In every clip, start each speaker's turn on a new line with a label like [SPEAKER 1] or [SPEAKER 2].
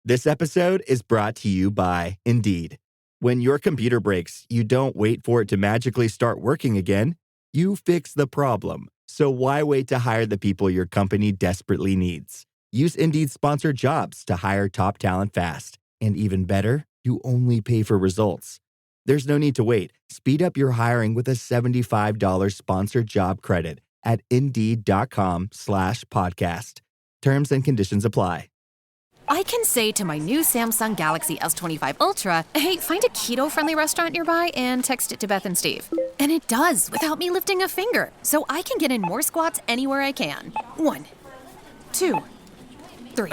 [SPEAKER 1] This episode is brought to you by Indeed. When your computer breaks, you don't wait for it to magically start working again. You fix the problem. So why wait to hire the people your company desperately needs? Use Indeed sponsored jobs to hire top talent fast. And even better, you only pay for results. There's no need to wait. Speed up your hiring with a $75 sponsored job credit at Indeed.com/podcast. Terms and conditions apply.
[SPEAKER 2] I can say to my new Samsung Galaxy S25 Ultra, hey, find a keto-friendly restaurant nearby and text it to Beth and Steve. And it does, without me lifting a finger. So I can get in more squats anywhere I can. 1, 2, 3.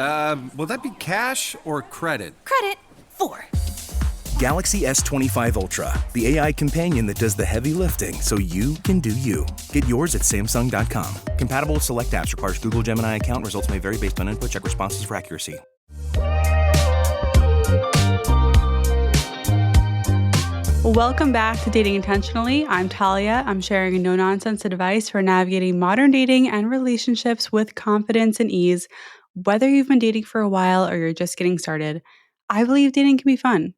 [SPEAKER 3] Will that be cash or credit?
[SPEAKER 2] Credit. 4.
[SPEAKER 4] Galaxy S25 Ultra, the AI companion that does the heavy lifting so you can do you. Get yours at Samsung.com. Compatible with select apps. Requires Google Gemini account. Results may vary based on input. Check responses for accuracy.
[SPEAKER 5] Welcome back to Dating Intentionally. I'm Talia. I'm sharing a no-nonsense advice for navigating modern dating and relationships with confidence and ease. Whether you've been dating for a while or you're just getting started, I believe dating can be fun.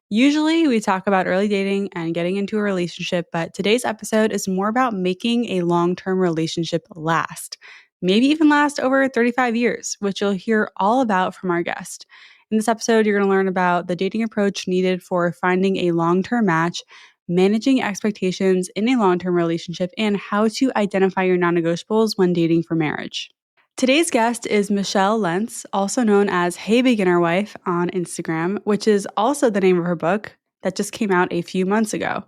[SPEAKER 5] Usually we talk about early dating and getting into a relationship, but today's episode is more about making a long-term relationship last. Maybe even last over 35 years, which you'll hear all about from our guest. In this episode, you're going to learn about the dating approach needed for finding a long-term match, managing expectations in a long-term relationship, and how to identify your non-negotiables when dating for marriage. Today's guest is Michelle Lentz, also known as Hey Beginner Wife on Instagram, which is also the name of her book that just came out a few months ago.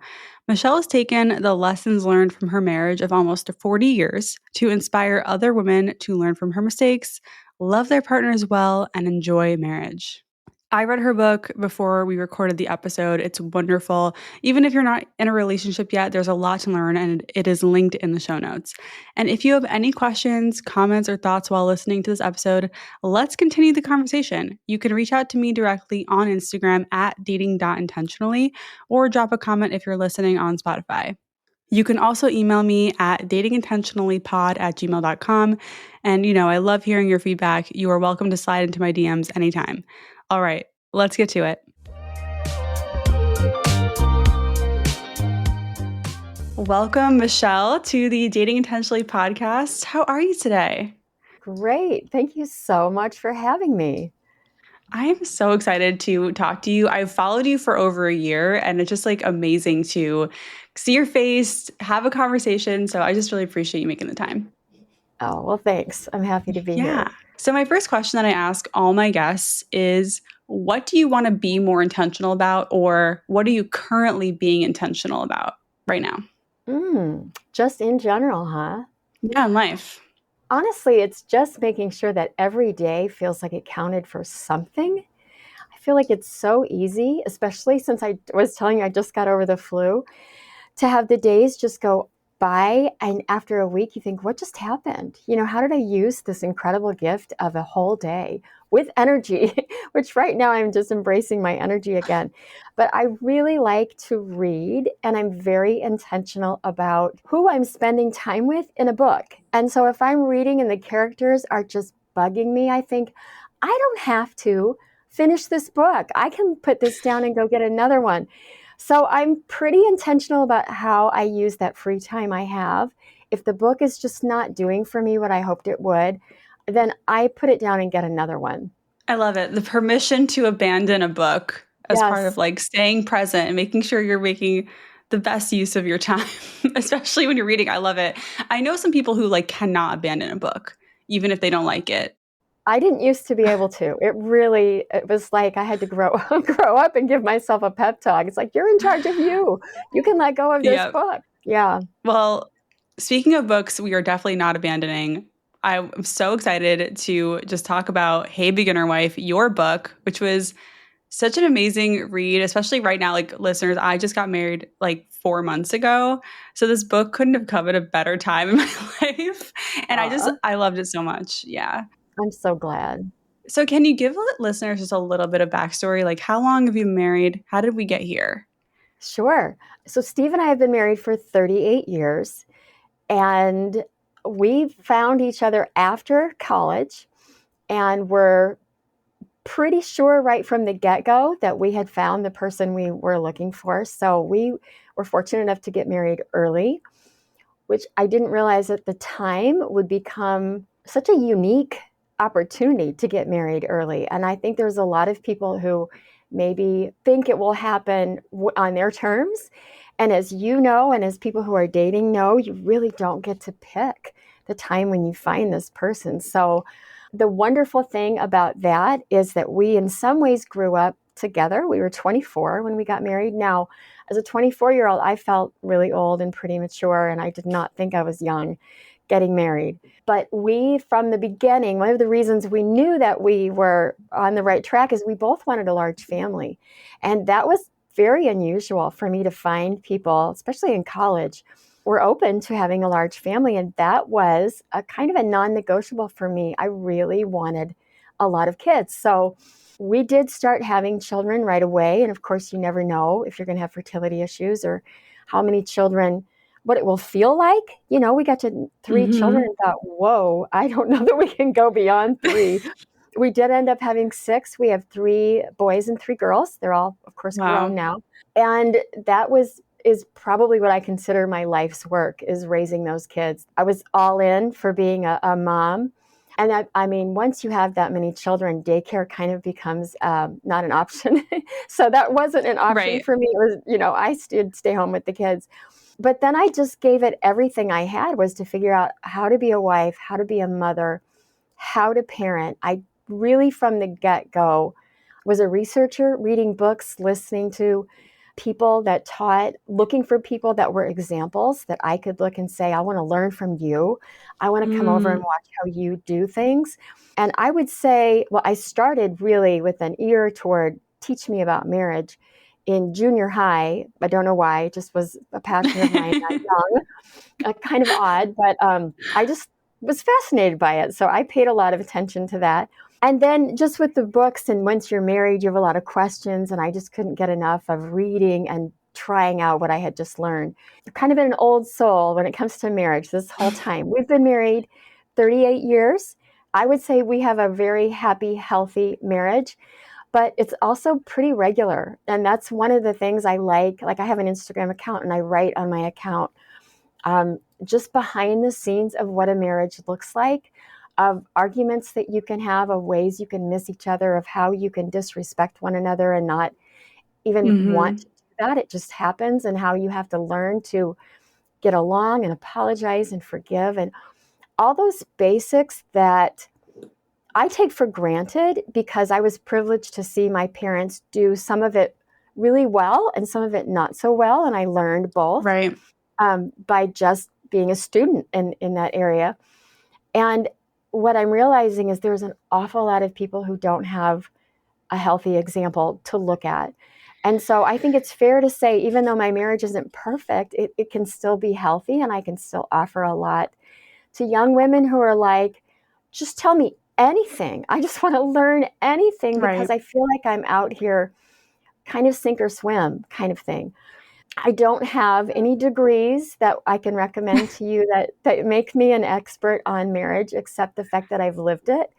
[SPEAKER 5] Michelle has taken the lessons learned from her marriage of almost 40 years to inspire other women to learn from her mistakes, love their partners well, and enjoy marriage. I read her book before we recorded the episode. It's wonderful. Even if you're not in a relationship yet, there's a lot to learn, and it is linked in the show notes. And if you have any questions, comments, or thoughts while listening to this episode, let's continue the conversation. You can reach out to me directly on Instagram at dating.intentionally, or drop a comment if you're listening on Spotify. You can also email me at datingintentionallypod@gmail.com. And I love hearing your feedback. You are welcome to slide into my DMs anytime. All right, let's get to it. Welcome, Michelle, to the Dating Intentionally podcast. How are you today?
[SPEAKER 6] Great. Thank you so much for having me.
[SPEAKER 5] I am so excited to talk to you. I've followed you for over a year, and it's just amazing to see your face, have a conversation. So I just really appreciate you making the time.
[SPEAKER 6] Oh, well, thanks. I'm happy to be here.
[SPEAKER 5] So my first question that I ask all my guests is, what do you want to be more intentional about, or what are you currently being intentional about right now?
[SPEAKER 6] Just in general, huh?
[SPEAKER 5] Yeah, in life.
[SPEAKER 6] Honestly, it's just making sure that every day feels like it counted for something. I feel like it's so easy, especially since I was telling you I just got over the flu, to have the days just go by, and after a week you think, what just happened? How did I use this incredible gift of a whole day with energy, which right now I'm just embracing my energy again. But I really like to read, and I'm very intentional about who I'm spending time with in a book. And so if I'm reading and the characters are just bugging me, I think, I don't have to finish this book. I can put this down and go get another one. So I'm pretty intentional about how I use that free time I have. If the book is just not doing for me what I hoped it would, then I put it down and get another one.
[SPEAKER 5] I love it. The permission to abandon a book as part of staying present and making sure you're making the best use of your time, especially when you're reading. I love it. I know some people who cannot abandon a book, even if they don't like it.
[SPEAKER 6] I didn't used to be able to. It was like I had to grow up and give myself a pep talk. It's like, you're in charge of you. You can let go of this book. Yeah.
[SPEAKER 5] Well, speaking of books, we are definitely not abandoning. I'm so excited to just talk about Hey Beginner Wife, your book, which was such an amazing read, especially right now. Listeners, I just got married 4 months ago. So this book couldn't have come at a better time in my life. And I loved it so much. Yeah.
[SPEAKER 6] I'm so glad.
[SPEAKER 5] So can you give listeners just a little bit of backstory? How long have you been married? How did we get here?
[SPEAKER 6] Sure. So Steve and I have been married for 38 years, and we found each other after college, and we're pretty sure right from the get-go that we had found the person we were looking for. So we were fortunate enough to get married early, which I didn't realize at the time would become such a unique opportunity to get married early. And I think there's a lot of people who maybe think it will happen on their terms. And as you know, and as people who are dating know, you really don't get to pick the time when you find this person. So the wonderful thing about that is that we in some ways grew up together. We were 24 when we got married. Now, as a 24-year-old, I felt really old and pretty mature, and I did not think I was young getting married. But we, from the beginning, one of the reasons we knew that we were on the right track is we both wanted a large family. And that was very unusual for me to find people, especially in college, were open to having a large family. And that was a kind of a non-negotiable for me. I really wanted a lot of kids. So we did start having children right away. And of course, you never know if you're going to have fertility issues or how many children, what it will feel like. You know, we got to 3 children and thought, whoa, I don't know that we can go beyond 3. We did end up having 6. We have 3 boys and 3 girls. They're all, of course, grown now. And that is probably what I consider my life's work, is raising those kids. I was all in for being a mom. And I mean, once you have that many children, daycare kind of becomes not an option. So that wasn't an option for me. It was, you know, I did stay home with the kids. But then I just gave it everything I had, was to figure out how to be a wife, how to be a mother, how to parent. I really, from the get-go, was a researcher, reading books, listening to people that taught, looking for people that were examples that I could look and say, I want to learn from you. I want to come over and watch how you do things. And I would say, well, I started really with an ear toward teach me about marriage in junior high. I don't know why, it just was a passion of mine that young, kind of odd, but I just was fascinated by it. So I paid a lot of attention to that. And then just with the books, and once you're married, you have a lot of questions, and I just couldn't get enough of reading and trying out what I had just learned. Kind of an old soul when it comes to marriage this whole time. We've been married 38 years. I would say we have a very happy, healthy marriage, but it's also pretty regular. And that's one of the things I like. Like, I have an Instagram account, and I write on my account just behind the scenes of what a marriage looks like, of arguments that you can have, of ways you can miss each other, of how you can disrespect one another and not even want to do that. It just happens, and how you have to learn to get along and apologize and forgive, and all those basics that I take for granted because I was privileged to see my parents do some of it really well and some of it not so well. And I learned both by just being a student in that area. And what I'm realizing is there's an awful lot of people who don't have a healthy example to look at. And so I think it's fair to say, even though my marriage isn't perfect, it can still be healthy, and I can still offer a lot to young women who are like, just tell me anything. I just want to learn anything, because I feel like I'm out here kind of sink or swim kind of thing. I don't have any degrees that I can recommend to you that make me an expert on marriage, except the fact that I've lived it.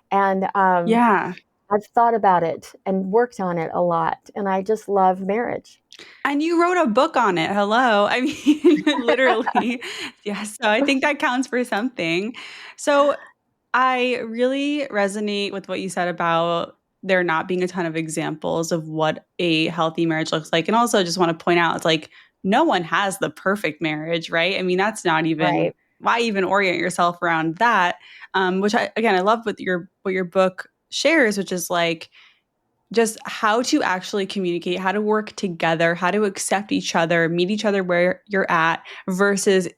[SPEAKER 6] And I've thought about it and worked on it a lot. And I just love marriage.
[SPEAKER 5] And you wrote a book on it. Hello. I mean, literally. Yes. So I think that counts for something. So I really resonate with what you said about there not being a ton of examples of what a healthy marriage looks like. And also, I just want to point out, it's like, no one has the perfect marriage, right? I mean, that's not even, why even orient yourself around that? Which I love what your book shares, which is like, just how to actually communicate, how to work together, how to accept each other, meet each other where you're at, versus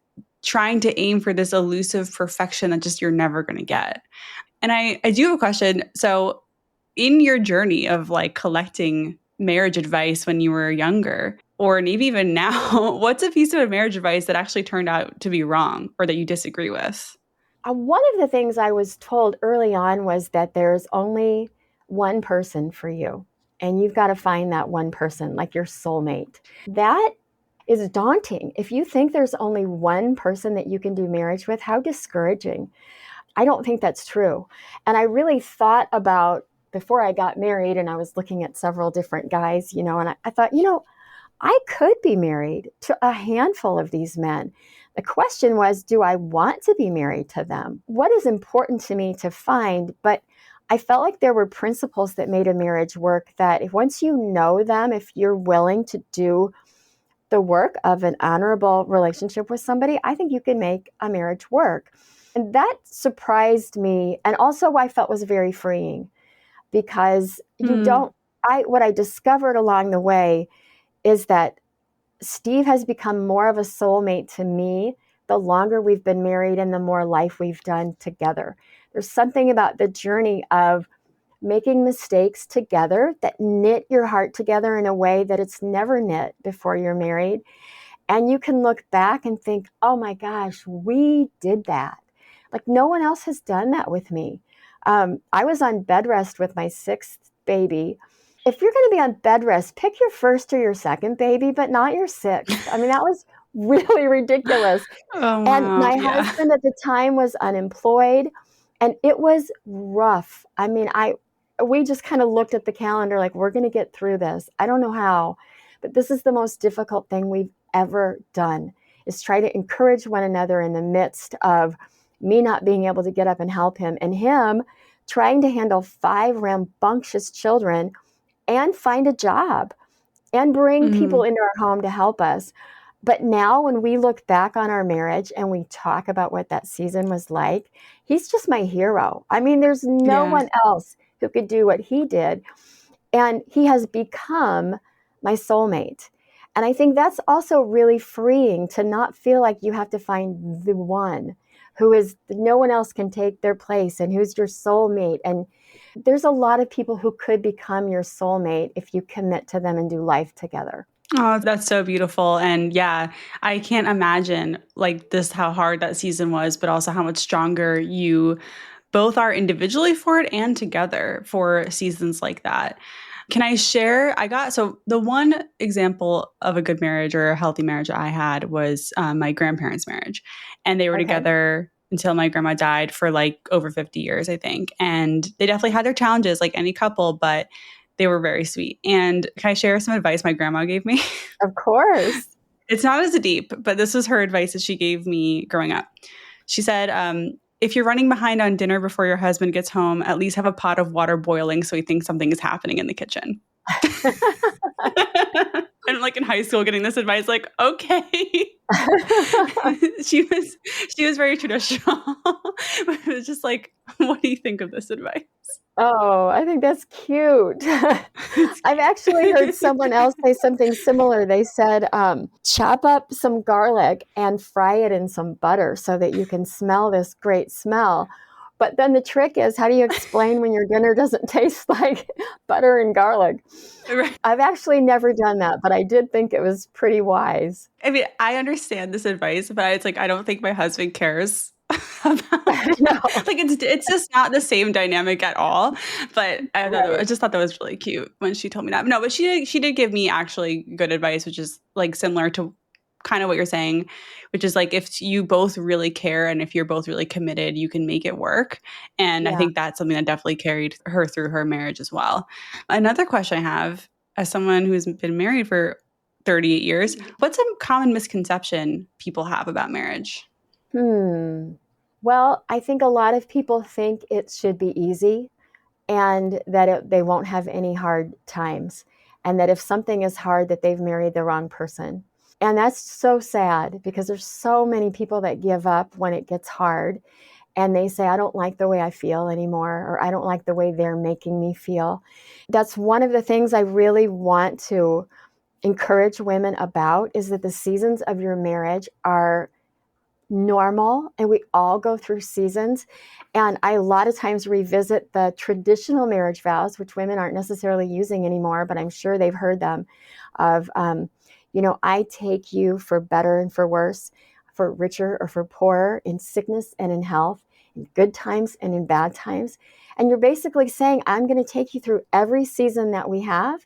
[SPEAKER 5] trying to aim for this elusive perfection that just you're never going to get. And I do have a question. So in your journey of like collecting marriage advice when you were younger, or maybe even now, what's a piece of marriage advice that actually turned out to be wrong or that you disagree with?
[SPEAKER 6] One of the things I was told early on was that there's only one person for you, and you've got to find that one person, like your soulmate. That is daunting. If you think there's only one person that you can do marriage with, how discouraging. I don't think that's true. And I really thought about before I got married, and I was looking at several different guys, and I thought, I could be married to a handful of these men. The question was, do I want to be married to them? What is important to me to find? But I felt like there were principles that made a marriage work, that if once you know them, if you're willing to do the work of an honorable relationship with somebody, I think you can make a marriage work. And that surprised me. And also I felt was very freeing, because what I discovered along the way is that Steve has become more of a soulmate to me the longer we've been married and the more life we've done together. There's something about the journey of making mistakes together that knit your heart together in a way that it's never knit before you're married. And you can look back and think, oh my gosh, we did that. Like no one else has done that with me. I was on bed rest with my 6th baby. If you're going to be on bed rest, pick your first or your second baby, but not your 6th. I mean, that was really ridiculous.
[SPEAKER 5] Oh,
[SPEAKER 6] And
[SPEAKER 5] wow.
[SPEAKER 6] my
[SPEAKER 5] Yeah.
[SPEAKER 6] husband at the time was unemployed, and it was rough. I mean, we just kind of looked at the calendar like, we're going to get through this. I don't know how, but this is the most difficult thing we've ever done, is try to encourage one another in the midst of me not being able to get up and help him, and him trying to handle 5 rambunctious children and find a job and bring people into our home to help us. But now when we look back on our marriage and we talk about what that season was like, he's just my hero. I mean, there's no one else who could do what he did. And he has become my soulmate. And I think that's also really freeing, to not feel like you have to find the one who is, no one else can take their place and who's your soulmate. And there's a lot of people who could become your soulmate if you commit to them and do life together.
[SPEAKER 5] Oh, that's so beautiful. And yeah, I can't imagine like this, how hard that season was, but also how much stronger you both are individually for it and together for seasons like that. Can I share? So the one example of a good marriage or a healthy marriage I had was my grandparents' marriage. And they were together until my grandma died for like over 50 years, I think. And they definitely had their challenges like any couple, but they were very sweet. And can I share some advice my grandma gave me?
[SPEAKER 6] Of course.
[SPEAKER 5] It's not as deep, but this was her advice that she gave me growing up. She said, if you're running behind on dinner before your husband gets home, at least have a pot of water boiling so he thinks something is happening in the kitchen. And like in high school getting this advice, like, okay. she was very traditional. But it was just like, what do you think of this advice?
[SPEAKER 6] Oh, I think that's cute. I've actually heard someone else say something similar. They said, chop up some garlic and fry it in some butter so that you can smell this great smell. But then the trick is, how do you explain when your dinner doesn't taste like butter and garlic?
[SPEAKER 5] Right.
[SPEAKER 6] I've actually never done that, but I did think it was pretty wise.
[SPEAKER 5] I mean, I understand this advice, but it's like, I don't think my husband cares.
[SPEAKER 6] No.
[SPEAKER 5] Like it's just not the same dynamic at all. But I just thought that was really cute when she told me that. No, but she did give me actually good advice, which is like similar to kind of what you're saying, which is like, if you both really care and if you're both really committed, you can make it work. And I think that's something that definitely carried her through her marriage as well. Another question I have, as someone who's been married for 38 years, what's a common misconception people have about marriage?
[SPEAKER 6] Well, I think a lot of people think it should be easy, and that they won't have any hard times, and that if something is hard, that they've married the wrong person. And that's so sad, because there's so many people that give up when it gets hard, and they say, I don't like the way I feel anymore, or I don't like the way they're making me feel. That's one of the things I really want to encourage women about, is that the seasons of your marriage are normal, and we all go through seasons. And I a lot of times revisit the traditional marriage vows, which women aren't necessarily using anymore, but I'm sure they've heard them, of, I take you for better and for worse, for richer or for poorer, in sickness and in health, in good times and in bad times. And you're basically saying, I'm going to take you through every season that we have.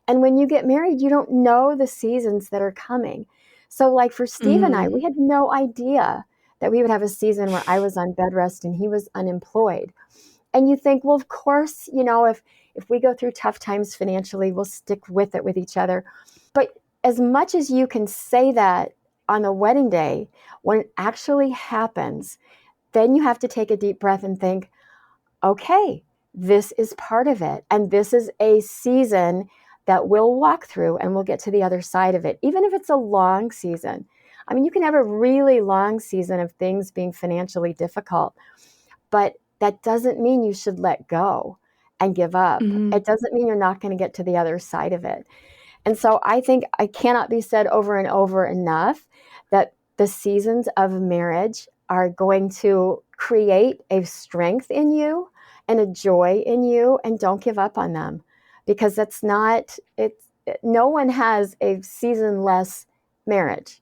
[SPEAKER 6] And when you get married, you don't know the seasons that are coming. So like for Steve and I, we had no idea that we would have a season where I was on bed rest and he was unemployed. And you think, well, of course, if we go through tough times financially, we'll stick with it with each other. But as much as you can say that on the wedding day, when it actually happens, then you have to take a deep breath and think, okay, this is part of it. And this is a season that we'll walk through and we'll get to the other side of it, even if it's a long season. I mean, you can have a really long season of things being financially difficult, but that doesn't mean you should let go and give up.
[SPEAKER 5] Mm-hmm.
[SPEAKER 6] It doesn't mean you're not going to get to the other side of it. And so I think it cannot be said over and over enough that the seasons of marriage are going to create a strength in you and a joy in you, and don't give up on them, because no one has a seasonless marriage,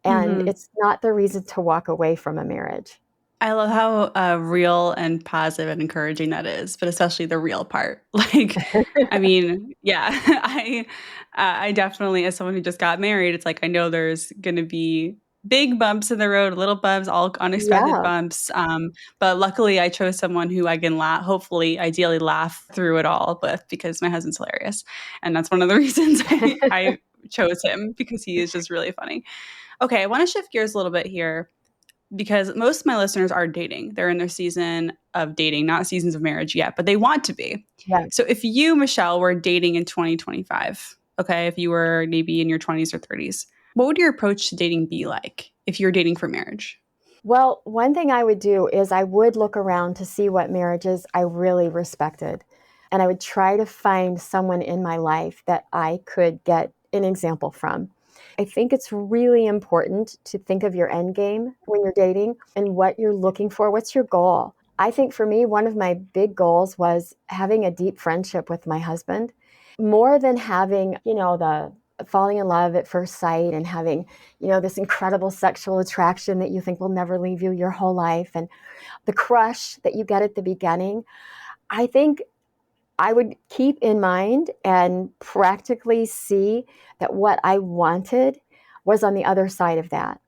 [SPEAKER 6] and
[SPEAKER 5] Mm-hmm.
[SPEAKER 6] it's not the reason to walk away from a marriage.
[SPEAKER 5] I love how real and positive and encouraging that is, but especially the real part. Like, I mean, yeah, I definitely, as someone who just got married, it's like I know there's going to be big bumps in the road, little bumps, all unexpected
[SPEAKER 6] Yeah.
[SPEAKER 5] bumps. But luckily, I chose someone who I can laugh, hopefully, ideally, laugh through it all with, because my husband's hilarious, and that's one of the reasons I chose him, because he is just really funny. Okay, I want to shift gears a little bit here, because most of my listeners are dating. They're in their season of dating, not seasons of marriage yet, but they want to be.
[SPEAKER 6] Yeah.
[SPEAKER 5] So if you, Michelle, were dating in 2025, okay, if you were maybe in your 20s or 30s, what would your approach to dating be like if you're dating for marriage?
[SPEAKER 6] Well, one thing I would do is I would look around to see what marriages I really respected. And I would try to find someone in my life that I could get an example from. I think it's really important to think of your end game when you're dating and what you're looking for. What's your goal? I think for me, one of my big goals was having a deep friendship with my husband, more than having, the falling in love at first sight and having, this incredible sexual attraction that you think will never leave you your whole life, and the crush that you get at the beginning. I think I would keep in mind and practically see that what I wanted was on the other side of that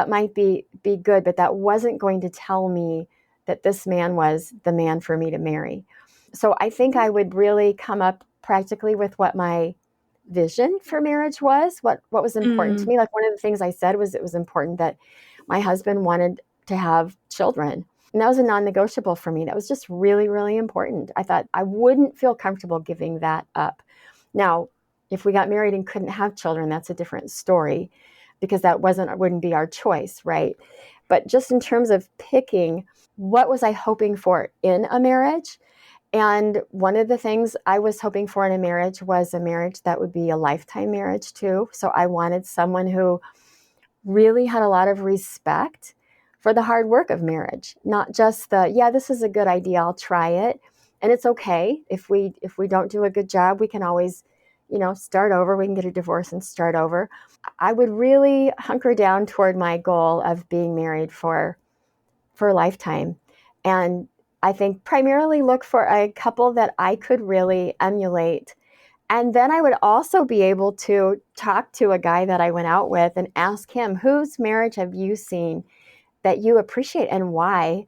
[SPEAKER 6] might be good, but that wasn't going to tell me that this man was the man for me to marry. So I think I would really come up practically with what my vision for marriage was, what was important to
[SPEAKER 5] Mm,
[SPEAKER 6] me. Like, one of the things I said was it was important that my husband wanted to have children. And that was a non-negotiable for me. That was just really, really important. I thought I wouldn't feel comfortable giving that up. Now, if we got married and couldn't have children, that's a different story, because that wouldn't be our choice, right? But just in terms of picking, what was I hoping for in a marriage? And one of the things I was hoping for in a marriage was a marriage that would be a lifetime marriage too. So I wanted someone who really had a lot of respect for the hard work of marriage, not just this is a good idea, I'll try it. And it's okay if we don't do a good job, we can always, start over. We can get a divorce and start over. I would really hunker down toward my goal of being married for a lifetime. And I think primarily look for a couple that I could really emulate. And then I would also be able to talk to a guy that I went out with and ask him, whose marriage have you seen that you appreciate and why?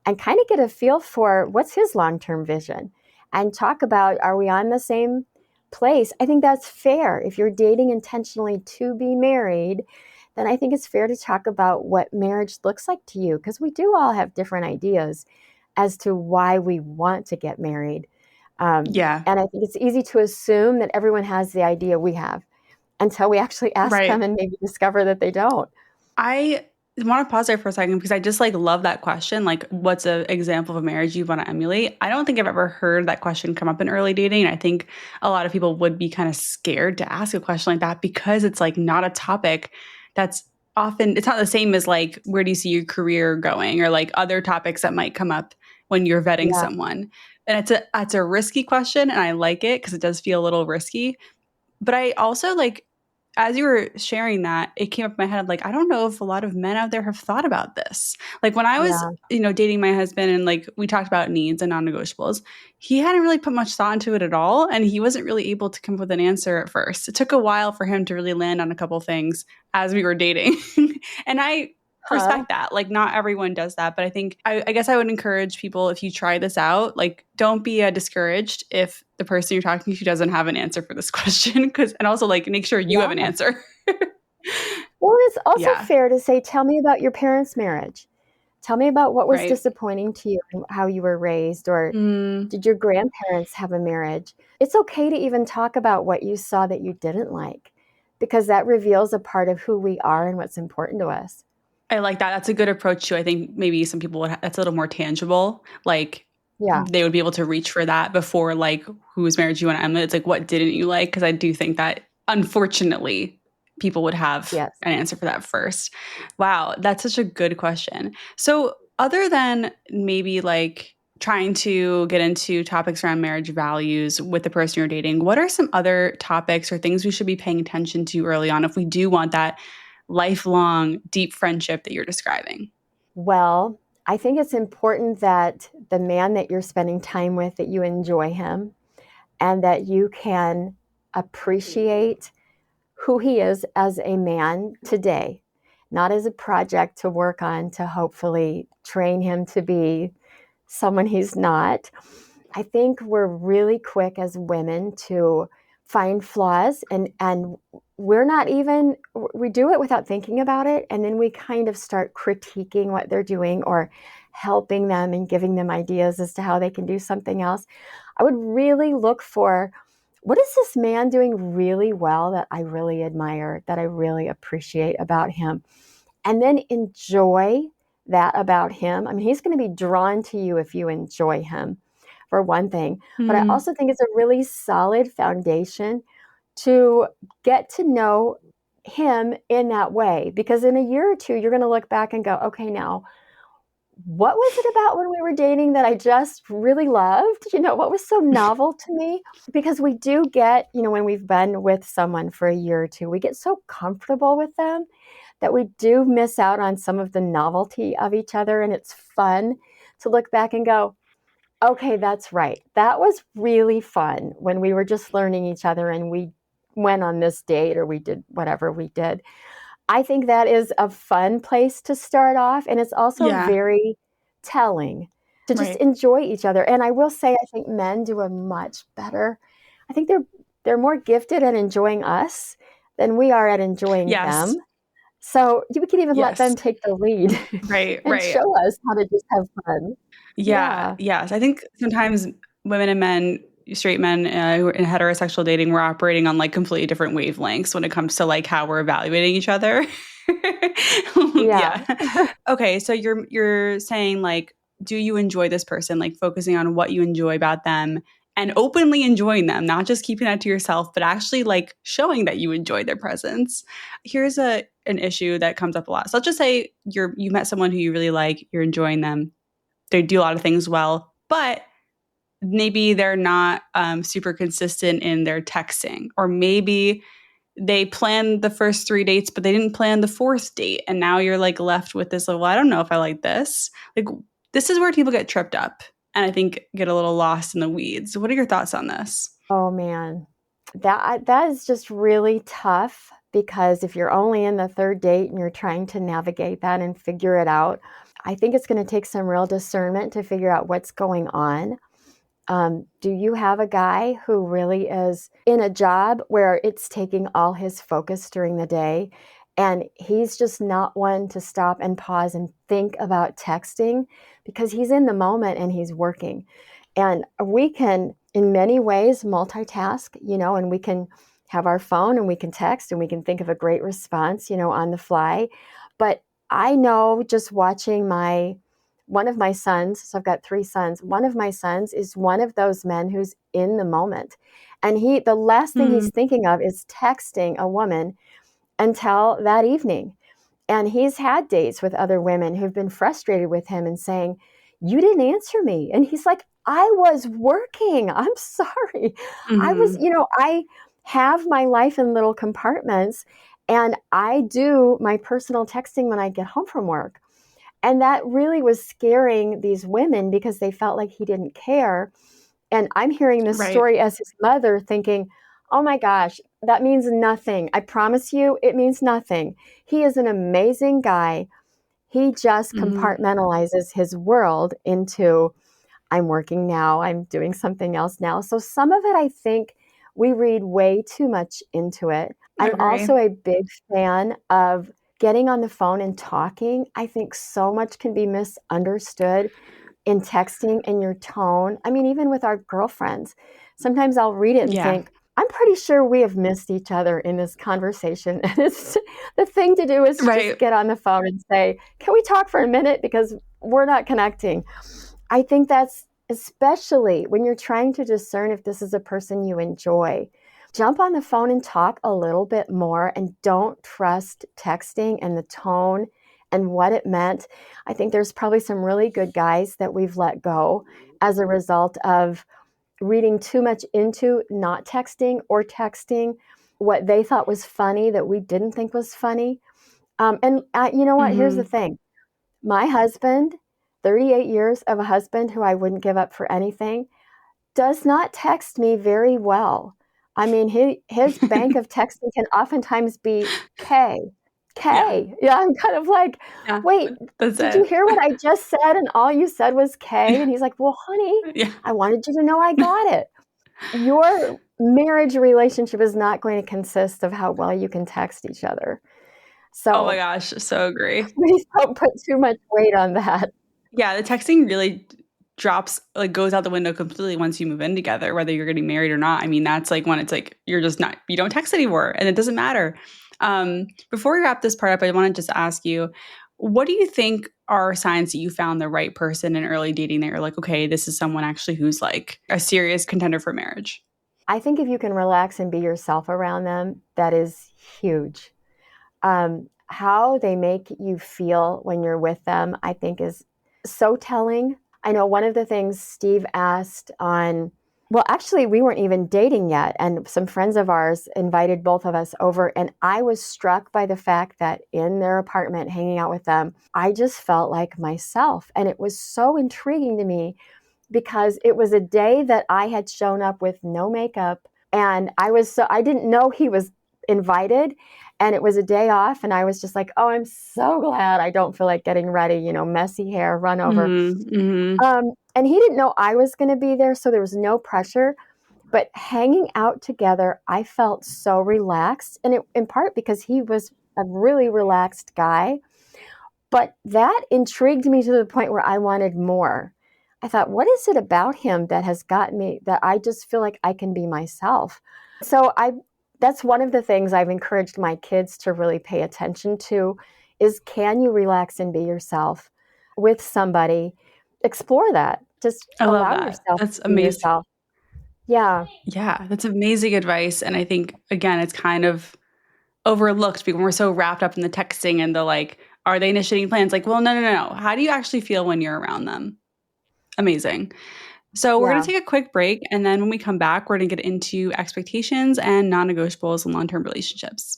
[SPEAKER 6] And kind of get a feel for what's his long-term vision, and talk about, are we on the same place? I think that's fair. If you're dating intentionally to be married, then I think it's fair to talk about what marriage looks like to you, because we do all have different ideas as to why we want to get married.
[SPEAKER 5] yeah,
[SPEAKER 6] And I think it's easy to assume that everyone has the idea we have until we actually ask them
[SPEAKER 5] right.
[SPEAKER 6] and maybe discover that they don't.
[SPEAKER 5] I want to pause there for a second, because I just love that question. Like, what's an example of a marriage you want to emulate? I don't think I've ever heard that question come up in early dating. I think a lot of people would be kind of scared to ask a question like that, because it's not a topic that's often, it's not the same as where do you see your career going, or other topics that might come up when you're vetting
[SPEAKER 6] Yeah,
[SPEAKER 5] someone. And it's a risky question, and I like it because it does feel a little risky. But I also as you were sharing that, it came up in my head, I don't know if a lot of men out there have thought about this. When I was,
[SPEAKER 6] yeah,
[SPEAKER 5] dating my husband, and we talked about needs and non-negotiables, he hadn't really put much thought into it at all. And he wasn't really able to come up with an answer at first. It took a while for him to really land on a couple things as we were dating. And I respect that. Like, not everyone does that, but I think I guess I would encourage people, if you try this out, like, don't be discouraged if the person you're talking to doesn't have an answer for this question, and also like make sure you have an answer.
[SPEAKER 6] Well, it's also
[SPEAKER 5] Yeah.
[SPEAKER 6] fair to say, tell me about your parents' marriage. Tell me about what was
[SPEAKER 5] Right.
[SPEAKER 6] disappointing to you and how you were raised, or
[SPEAKER 5] Mm.
[SPEAKER 6] did your grandparents have a marriage? It's okay to even talk about what you saw that you didn't like, because that reveals a part of who we are and what's important to us.
[SPEAKER 5] I like that. That's a good approach too. I think maybe some people would that's a little more tangible. Like,
[SPEAKER 6] Yeah.
[SPEAKER 5] they would be able to reach for that before like, whose marriage you want to end. It's like, what didn't you like? Because I do think that, unfortunately, people would have
[SPEAKER 6] Yes.
[SPEAKER 5] an answer for that first. Wow, that's such a good question. So other than maybe like trying to get into topics around marriage values with the person you're dating, what are some other topics or things we should be paying attention to early on if we do want that lifelong deep friendship that you're describing?
[SPEAKER 6] Well, I think it's important that the man that you're spending time with, that you enjoy him and that you can appreciate who he is as a man today, not as a project to work on to hopefully train him to be someone he's not. I think we're really quick as women to find flaws, and we're not even, we do it without thinking about it, and then we kind of start critiquing what they're doing or helping them and giving them ideas as to how they can do something else. I would really look for, what is this man doing really well that I really admire, that I really appreciate about him? And then enjoy that about him. I mean, he's going to be drawn to you if you enjoy him, for one thing. But I also think it's a really solid foundation to get to know him in that way. Because in a year or two, you're going to look back and go, okay, now, what was it about when we were dating that I just really loved? What was so novel to me? Because we do get, when we've been with someone for a year or two, we get so comfortable with them that we do miss out on some of the novelty of each other. And it's fun to look back and go, okay, that's right. That was really fun when we were just learning each other and we went on this date or we did whatever we did. I think that is a fun place to start off. And it's also very telling to just enjoy each other. And I will say, I think men do a much better, I think they're more gifted at enjoying us than we are at enjoying them. So we can even let them take the lead and show us how to just have fun.
[SPEAKER 5] Yes. I think sometimes women and men, straight men who are in heterosexual dating, we're operating on like completely different wavelengths when it comes to like how we're evaluating each other. Okay. So you're saying like, do you enjoy this person? Like focusing on what you enjoy about them and openly enjoying them, not just keeping that to yourself, but actually like showing that you enjoy their presence. Here's an issue that comes up a lot. So let's just say you met someone who you really like, you're enjoying them. They do a lot of things well, but maybe they're not super consistent in their texting, or maybe they planned the first 3 dates, but they didn't plan the fourth date. And now you're like left with this, like, well, I don't know if I like this. Like, this is where people get tripped up and I think get a little lost in the weeds. What are your thoughts on this?
[SPEAKER 6] Oh man, that is just really tough, because if you're only in the third date and you're trying to navigate that and figure it out, I think it's going to take some real discernment to figure out what's going on. Do you have a guy who really is in a job where it's taking all his focus during the day, and he's just not one to stop and pause and think about texting because he's in the moment and he's working? And we can, in many ways, multitask, and we can have our phone and we can text and we can think of a great response, on the fly. But I know, just watching one of my sons, so I've got 3 sons, one of my sons is one of those men who's in the moment. And the last thing he's thinking of is texting a woman until that evening. And he's had dates with other women who've been frustrated with him and saying, you didn't answer me. And he's like, I was working. I'm sorry. I was, I have my life in little compartments, and I do my personal texting when I get home from work. And that really was scaring these women because they felt like he didn't care. And I'm hearing this story as his mother thinking, oh my gosh, that means nothing. I promise you, it means nothing. He is an amazing guy. He just
[SPEAKER 5] Mhm.
[SPEAKER 6] compartmentalizes his world into, I'm working now, I'm doing something else now. So some of it, I think we read way too much into it.
[SPEAKER 5] I
[SPEAKER 6] I'm
[SPEAKER 5] agree.
[SPEAKER 6] also a big fan of getting on the phone and talking. I think so much can be misunderstood in texting and your tone. I mean, even with our girlfriends, sometimes I'll read it and
[SPEAKER 5] Yeah.
[SPEAKER 6] think, I'm pretty sure we have missed each other in this conversation. And it's the thing to do is just
[SPEAKER 5] Right.
[SPEAKER 6] get on the phone and say, can we talk for a minute? Because we're not connecting. I think that's especially when you're trying to discern if this is a person you enjoy. Jump on the phone and talk a little bit more and don't trust texting and the tone and what it meant. I think there's probably some really good guys that we've let go as a result of reading too much into not texting or texting what they thought was funny that we didn't think was funny. You know what? Here's the
[SPEAKER 5] Mhm.
[SPEAKER 6] thing. My husband, 38 years of a husband who I wouldn't give up for anything, does not text me very well. I mean, his bank of texting can oftentimes be K.
[SPEAKER 5] Yeah.
[SPEAKER 6] K. Yeah, I'm kind of like,
[SPEAKER 5] Yeah.
[SPEAKER 6] wait,
[SPEAKER 5] That's
[SPEAKER 6] did you
[SPEAKER 5] it.
[SPEAKER 6] hear what I just said? And all you said was K. And he's like, well, honey,
[SPEAKER 5] Yeah.
[SPEAKER 6] I wanted you to know I got it. Your marriage relationship is not going to consist of how well you can text each other.
[SPEAKER 5] Oh my
[SPEAKER 6] So
[SPEAKER 5] gosh, so agree.
[SPEAKER 6] please don't put too much weight on that.
[SPEAKER 5] Yeah, the texting really drops like, goes out the window completely once you move in together, whether you're getting married or not. I mean, that's like when it's like you're just not you don't text anymore and it doesn't matter. Before we wrap this part up, I wanna just ask you, what do you think are signs that you found the right person in early dating that you're like, "Okay, this is someone actually who's like a serious contender for marriage?"
[SPEAKER 6] I think if you can relax and be yourself around them, that is huge. How they make you feel when you're with them, I think is so telling. I know one of the things Steve asked on, well, actually, we weren't even dating yet. And some friends of ours invited both of us over. And I was struck by the fact that in their apartment, hanging out with them, I just felt like myself. And it was so intriguing to me because it was a day that I had shown up with no makeup and I didn't know he was invited and it was a day off and I was just like, "Oh, I'm so glad I don't feel like getting ready, messy hair, run over."
[SPEAKER 5] Mhm, mhm.
[SPEAKER 6] And he didn't know I was going to be there, so there was no pressure, but hanging out together, I felt so relaxed and in part because he was a really relaxed guy. But that intrigued me to the point where I wanted more. I thought, what is it about him that has gotten me that I just feel like I can be myself? So I That's one of the things I've encouraged my kids to really pay attention to is can you relax and be yourself with somebody? Explore that. Just
[SPEAKER 5] I love
[SPEAKER 6] allow
[SPEAKER 5] that.
[SPEAKER 6] yourself
[SPEAKER 5] That's
[SPEAKER 6] to be
[SPEAKER 5] amazing.
[SPEAKER 6] yourself. Yeah.
[SPEAKER 5] Yeah, that's amazing advice, and I think, again, it's kind of overlooked because we're so wrapped up in the texting and the, like, are they initiating plans? Like, well, no, no, no, no. How do you actually feel when you're around them? Amazing. So we're gonna
[SPEAKER 6] Yeah.
[SPEAKER 5] take a quick break, and then when we come back, we're gonna get into expectations and non-negotiables in long-term relationships.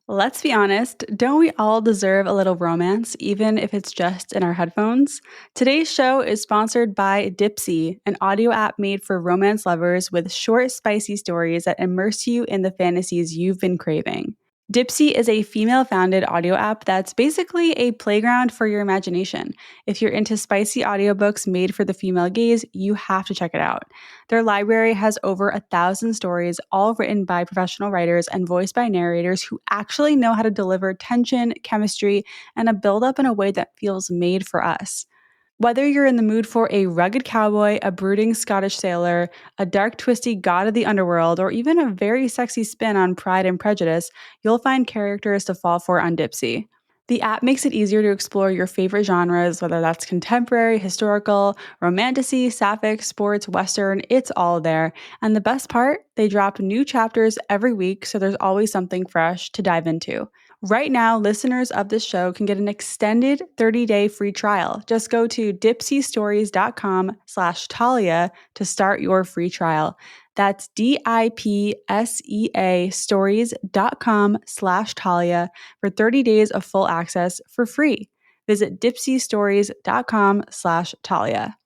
[SPEAKER 5] Let's be honest, don't we all deserve a little romance, even if it's just in our headphones? Today's show is sponsored by Dipsy, an audio app made for romance lovers with short, spicy stories that immerse you in the fantasies you've been craving. Dipsy is a female founded audio app that's basically a playground for your imagination. If you're into spicy audiobooks made for the female gaze, you have to check it out. Their library has over 1,000 stories, all written by professional writers and voiced by narrators who actually know how to deliver tension, chemistry, and a build-up in a way that feels made for us. Whether you're in the mood for a rugged cowboy, a brooding Scottish sailor, a dark, twisty god of the underworld, or even a very sexy spin on Pride and Prejudice, you'll find characters to fall for on Dipsy. The app makes it easier to explore your favorite genres, whether that's contemporary, historical, romantasy, sapphic, sports, western, it's all there. And the best part, they drop new chapters every week, so there's always something fresh to dive into. Right now, listeners of this show can get an extended 30-day free trial. Just go to dipsystories.com/Talia to start your free trial. That's DIPSEA stories.com/Talia for 30 days of full access for free. Visit dipsystories.com/Talia.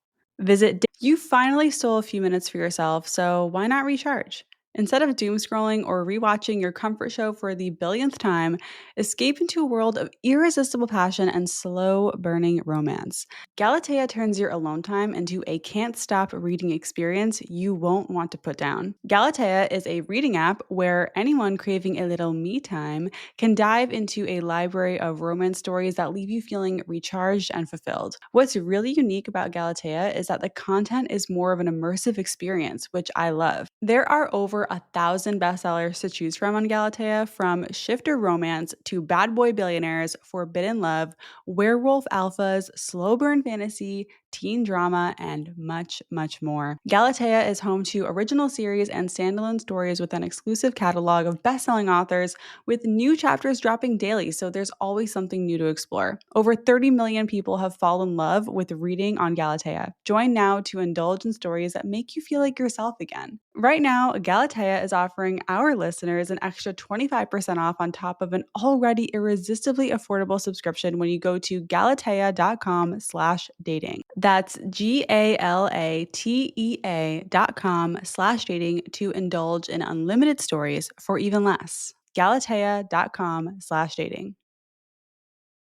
[SPEAKER 5] You finally stole a few minutes for yourself, so why not recharge? Instead of doom scrolling or rewatching your comfort show for the billionth time, escape into a world of irresistible passion and slow burning romance. Galatea turns your alone time into a can't stop reading experience you won't want to put down. Galatea is a reading app where anyone craving a little me time can dive into a library of romance stories that leave you feeling recharged and fulfilled. What's really unique about Galatea is that the content is more of an immersive experience, which I love. There are over 1,000 bestsellers to choose from on Galatea, from shifter romance to bad boy billionaires, forbidden love, werewolf alphas, slow burn fantasy, teen drama, and much, much more. Galatea is home to original series and standalone stories with an exclusive catalog of best-selling authors with new chapters dropping daily, so there's always something new to explore. Over 30 million people have fallen in love with reading on Galatea. Join now to indulge in stories that make you feel like yourself again. Right now, Galatea is offering our listeners an extra 25% off on top of an already irresistibly affordable subscription when you go to galatea.com/dating. That's GALATEA.com/dating to indulge in unlimited stories for even less. Galatea.com/dating.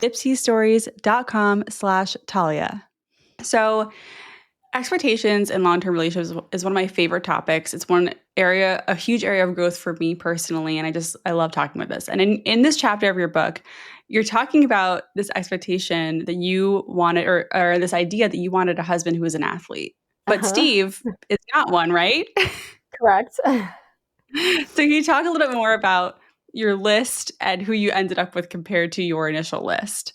[SPEAKER 5] Ipsystories.com/Talia. So, expectations in long-term relationships is one of my favorite topics. It's a huge area of growth for me personally, and I love talking about this. And in this chapter of your book, you're talking about this expectation that you wanted, or this idea that you wanted a husband who was an athlete. But Steve is not one, right?
[SPEAKER 6] Correct.
[SPEAKER 5] So can you talk a little bit more about your list and who you ended up with compared to your initial list?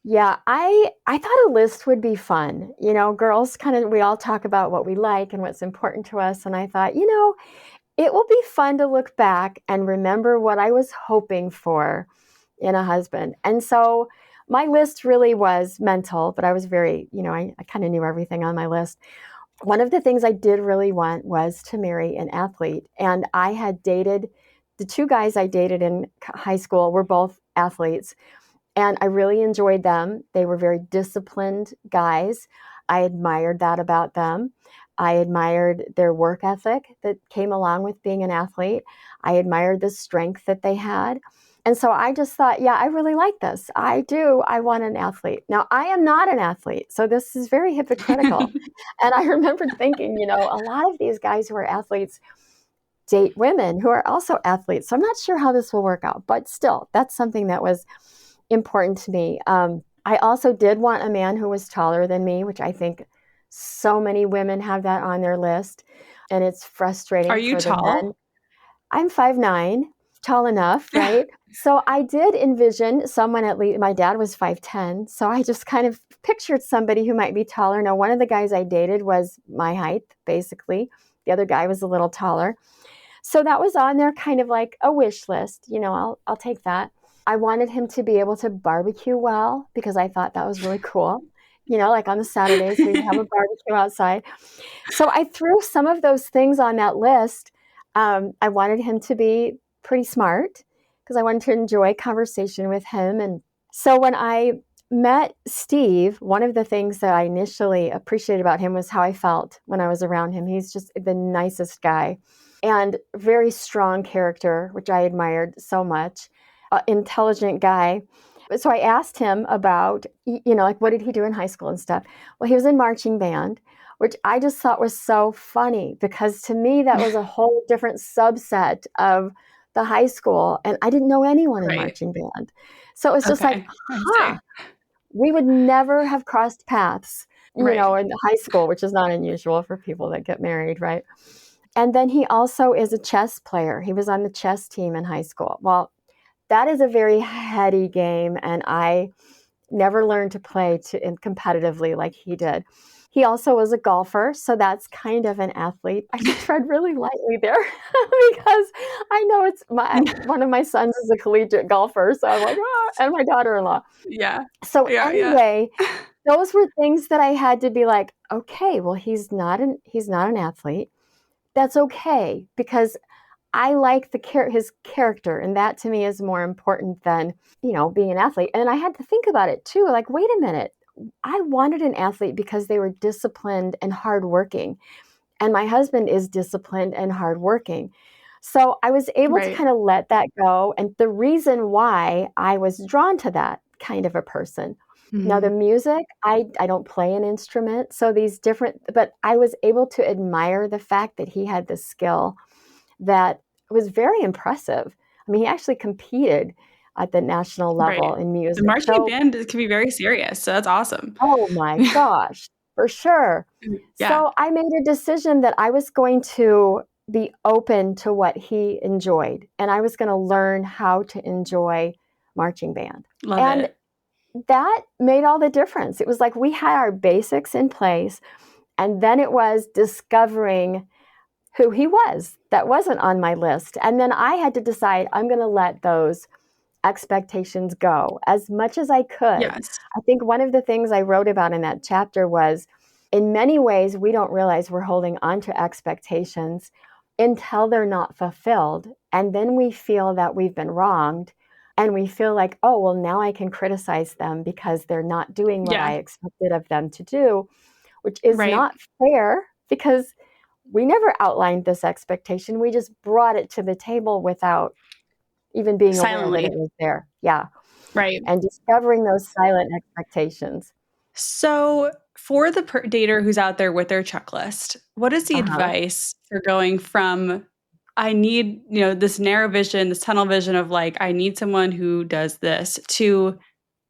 [SPEAKER 6] Yeah, I thought a list would be fun. You know, girls we all talk about what we like and what's important to us. And I thought, it will be fun to look back and remember what I was hoping for in a husband. And so my list really was mental, but I was very, I kind of knew everything on my list. One of the things I did really want was to marry an athlete. And I had dated, the two guys I dated in high school were both athletes. And I really enjoyed them. They were very disciplined guys. I admired that about them. I admired their work ethic that came along with being an athlete. I admired the strength that they had. And so I just thought, yeah, I really like this. I do. I want an athlete. Now, I am not an athlete, so this is very hypocritical. And I remember thinking, a lot of these guys who are athletes date women who are also athletes. So I'm not sure how this will work out. But still, that's something that was important to me. I also did want a man who was taller than me, which I think so many women have that on their list. And it's frustrating.
[SPEAKER 5] Are you
[SPEAKER 6] for
[SPEAKER 5] tall?
[SPEAKER 6] the men. I'm 5'9", tall enough, right? So I did envision someone, at least my dad was 5'10". So I just kind of pictured somebody who might be taller. Now, one of the guys I dated was my height, basically. The other guy was a little taller. So that was on there, kind of like a wish list. I'll take that. I wanted him to be able to barbecue well because I thought that was really cool. Like on the Saturdays, we'd have a barbecue outside. So I threw some of those things on that list. I wanted him to be pretty smart because I wanted to enjoy conversation with him. And so when I met Steve, one of the things that I initially appreciated about him was how I felt when I was around him. He's just the nicest guy and very strong character, which I admired so much. Intelligent guy. So I asked him about, like what did he do in high school and stuff? Well, he was in marching band, which I just thought was so funny because to me that was a whole different subset of the high school, and I didn't know anyone in marching band. So it was just like, we would never have crossed paths, in high school, which is not unusual for people that get married, right? And then he also is a chess player. He was on the chess team in high school. Well, that is a very heady game, and I never learned to play competitively like he did. He also was a golfer, so that's kind of an athlete. I tread really lightly there because I know one of my sons is a collegiate golfer, so I'm like, and my daughter-in-law.
[SPEAKER 5] Yeah.
[SPEAKER 6] So anyway, those were things that I had to be like, okay, well, he's not an athlete. That's okay because I like his character, and that to me is more important than, being an athlete. And I had to think about it too. Like, wait a minute. I wanted an athlete because they were disciplined and hardworking. And my husband is disciplined and hardworking. So I was able to
[SPEAKER 5] Right.
[SPEAKER 6] kind of let that go. And the reason why I was drawn to that kind of a person. Now, the
[SPEAKER 5] Mhm.
[SPEAKER 6] music, I don't play an instrument. So these different, but I was able to admire the fact that he had this skill that was very impressive. I mean, he actually competed at the national level
[SPEAKER 5] Right.
[SPEAKER 6] in
[SPEAKER 5] The
[SPEAKER 6] music.
[SPEAKER 5] marching
[SPEAKER 6] So,
[SPEAKER 5] band can be very serious, so that's awesome.
[SPEAKER 6] oh my gosh, for sure.
[SPEAKER 5] Yeah,
[SPEAKER 6] So I made a decision that I was going to be open to what he enjoyed, and I was going to learn how to enjoy marching band.
[SPEAKER 5] love
[SPEAKER 6] And
[SPEAKER 5] it.
[SPEAKER 6] that made all the difference. It was like we had our basics in place, and then it was discovering who he was. That wasn't on my list. And then I had to decide I'm going to let those expectations go as much as I could.
[SPEAKER 5] Yes.
[SPEAKER 6] I think one of the things I wrote about in that chapter was in many ways, we don't realize we're holding on to expectations until they're not fulfilled. And then we feel that we've been wronged. And we feel like, oh, well, now I can criticize them because they're not doing what
[SPEAKER 5] Yeah,
[SPEAKER 6] I expected of them to do, which is
[SPEAKER 5] right.
[SPEAKER 6] not fair because we never outlined this expectation. We just brought it to the table without even being aware that it
[SPEAKER 5] Silently.
[SPEAKER 6] was there. Yeah.
[SPEAKER 5] Right.
[SPEAKER 6] And discovering those silent expectations.
[SPEAKER 5] So, for the dater who's out there with their checklist, what is the
[SPEAKER 6] Uh-huh.
[SPEAKER 5] advice for going from I need, this narrow vision, this tunnel vision of like I need someone who does this to